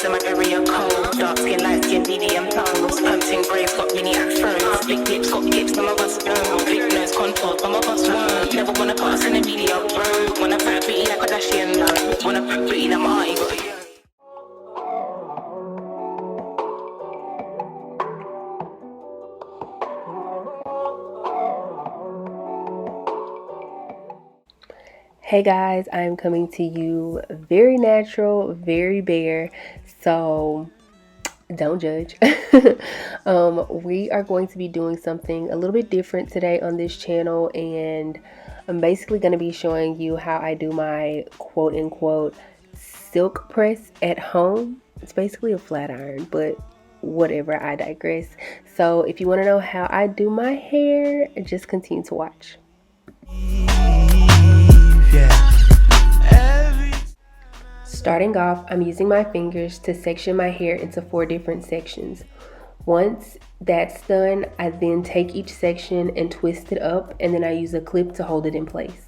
in my area cold. Dark skin, light skin, medium tones. Pumping braids, got mini afros. Big lips, got hips, some of us don't. Big nose, contour, some of us won't. Never wanna put us in the media, bro. Wanna fat pretty like Kardashian, no. Wanna fat pretty like my eye, got a Hey guys, I'm coming to you very natural, very bare, so don't judge. We are going to be doing something a little bit different today on this channel, and I'm basically going to be showing you how I do my quote-unquote silk press at home. It's basically a flat iron, but whatever, I digress. So if you want to know how I do my hair, just continue to watch. Starting off, I'm using my fingers to section my hair into 4 different sections. Once that's done, I then take each section and twist it up, and then I use a clip to hold it in place.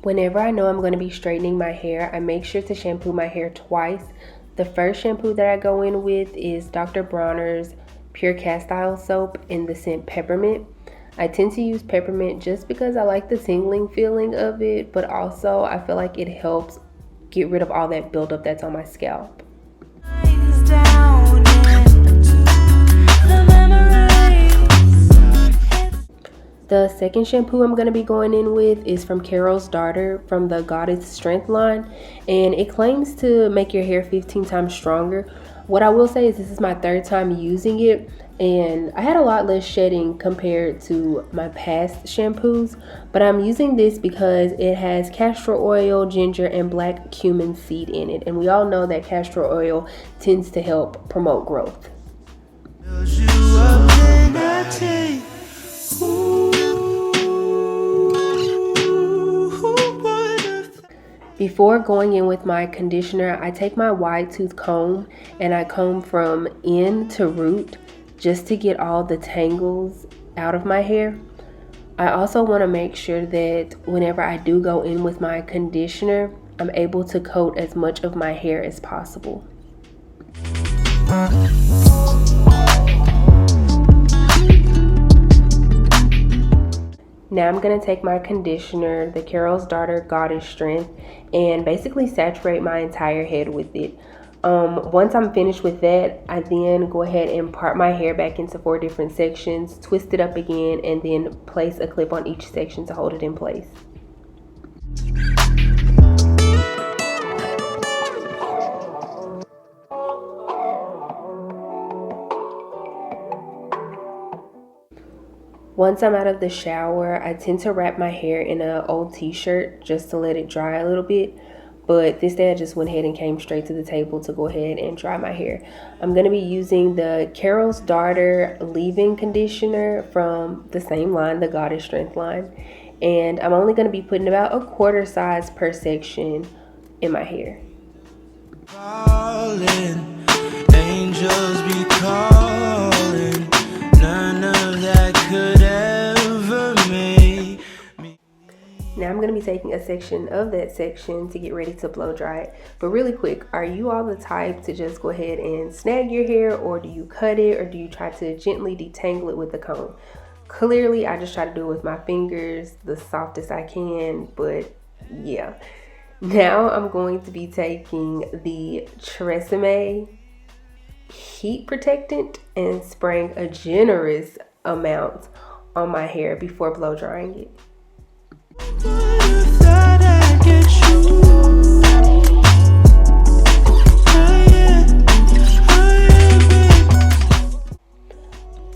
Whenever I know I'm going to be straightening my hair, I make sure to shampoo my hair twice. The first shampoo that I go in with is Dr. Bronner's Pure Castile soap in the scent Peppermint. I tend to use Peppermint just because I like the tingling feeling of it, but also I feel like it helps get rid of all that buildup that's on my scalp. The second shampoo I'm going to be going in with is from sdaughter from the Goddess Strength line, and it claims to make your hair 15 times stronger. What I will say is this is my 3rd time using it, and I had a lot less shedding compared to my past shampoos, but I'm using this because it has castor oil, ginger, and black cumin seed in it, and we all know that castor oil tends to help promote growth. Before going in with my conditioner, I take my wide tooth comb and I comb from end to root just to get all the tangles out of my hair. I also want to make sure that whenever I do go in with my conditioner, I'm able to coat as much of my hair as possible. Now I'm going to take my conditioner, the sdaughter Goddess Strength, and basically saturate my entire head with it. Once I'm finished with that, I then go ahead and part my hair back into 4 different sections, twist it up again, and then place a clip on each section to hold it in place. Once I'm out of the shower, I tend to wrap my hair in an old t-shirt just to let it dry a little bit. But this day I just went ahead and came straight to the table to go ahead and dry my hair. I'm going to be using the sdaughter leave-in conditioner from the same line, the Goddess Strength line. And I'm only going to be putting about a 1/4 size per section in my hair. Calling, angels be calling, none of that could ever make me. Now I'm going to be taking a section of that section to get ready to blow dry it. But really quick, are you all the type to just go ahead and snag your hair, or do you cut it, or do you try to gently detangle it with the comb? Clearly, I just try to do it with my fingers, the softest I can, but yeah. Now I'm going to be taking the Tresemme heat protectant and spraying a generous amount on my hair before blow drying it.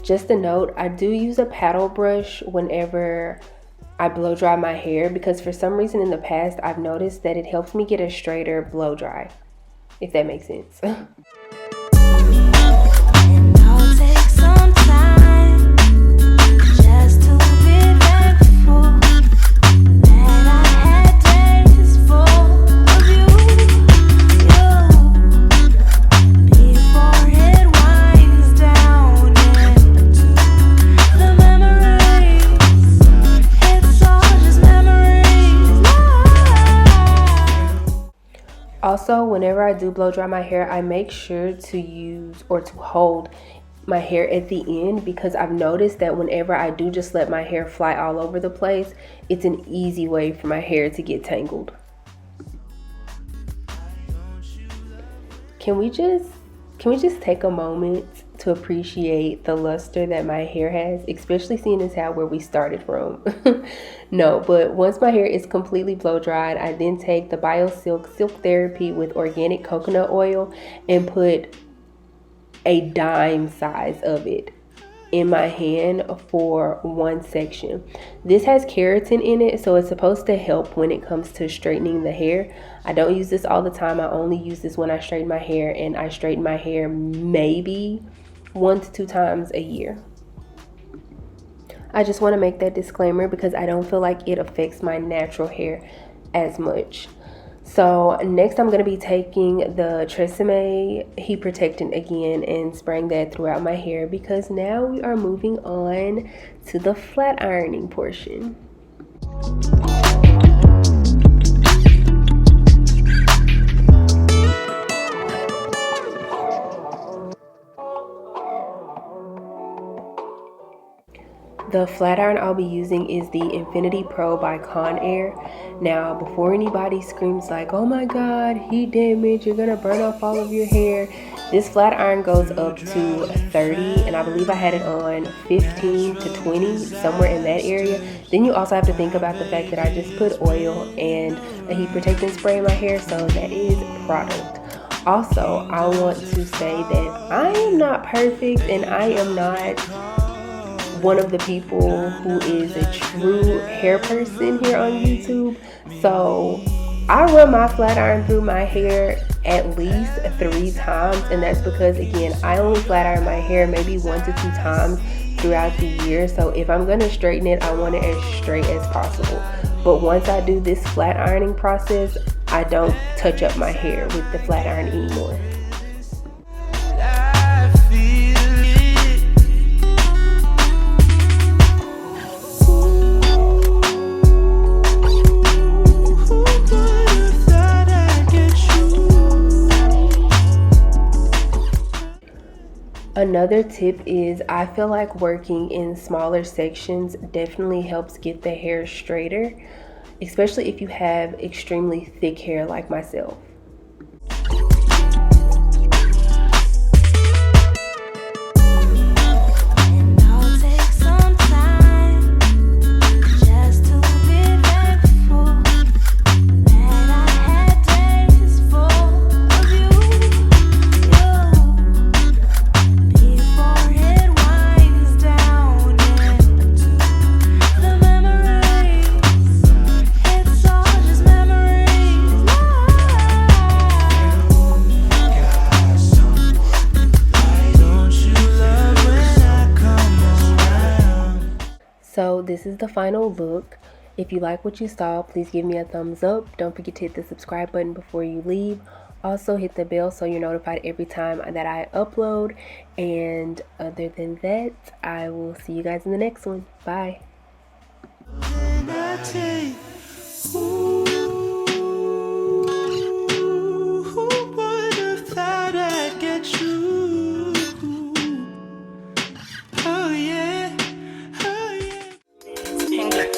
Just a note, I do use a paddle brush whenever I blow dry my hair, because for some reason in the past I've noticed that it helps me get a straighter blow dry. if that makes sense. Also, whenever I do blow dry my hair, I make sure to use or to hold my hair at the end, because I've noticed that whenever I do just let my hair fly all over the place, it's an easy way for my hair to get tangled. Can we just take a moment to appreciate the luster that my hair has, especially seeing as how where we started from. No, but once my hair is completely blow dried, I then take the BioSilk Silk Therapy with organic coconut oil and put a dime size of it in my hand for one section. This has keratin in it, so it's supposed to help when it comes to straightening the hair. I don't use this all the time. I only use this when I straighten my hair, and I straighten my hair maybe 1 to 2 times a year. I just want to make that disclaimer because I don't feel like it affects my natural hair as much. So next I'm going to be taking the Tresemme Heat Protectant again and spraying that throughout my hair, because now we are moving on to the flat ironing portion. The flat iron I'll be using is the Infinity Pro by Conair. Now, before anybody screams like, oh my god, heat damage, you're gonna burn off all of your hair, this flat iron goes up to 30, and I believe I had it on 15 to 20, somewhere in that area. Then you also have to think about the fact that I just put oil and a heat protectant spray in my hair, so that is product. Also, I want to say that I am not perfect, and I am not one of the people who is a true hair person here on YouTube. So I run my flat iron through my hair at least 3 times, and that's because, again, I only flat iron my hair maybe 1 to 2 times throughout the year. So if I'm gonna straighten it, I want it as straight as possible. But once I do this flat ironing process, I don't touch up my hair with the flat iron anymore. Another tip is I feel like working in smaller sections definitely helps get the hair straighter, especially if you have extremely thick hair like myself. So this is the final look. If you like what you saw, please give me a thumbs up. Don't forget to hit the subscribe button before you leave. Also hit the bell so you're notified every time that I upload. And other than that, I will see you guys in the next one. Bye.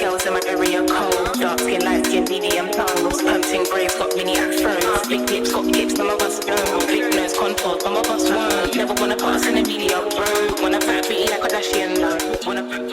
Girls in my area cold, dark skin, light skin, medium tongues, pumping braids, got mini afros, big lips, got hips, some of us don't, big nose contours, some of us won't, never wanna pass in the media, bro, wanna fat pretty like a Kardashian, wanna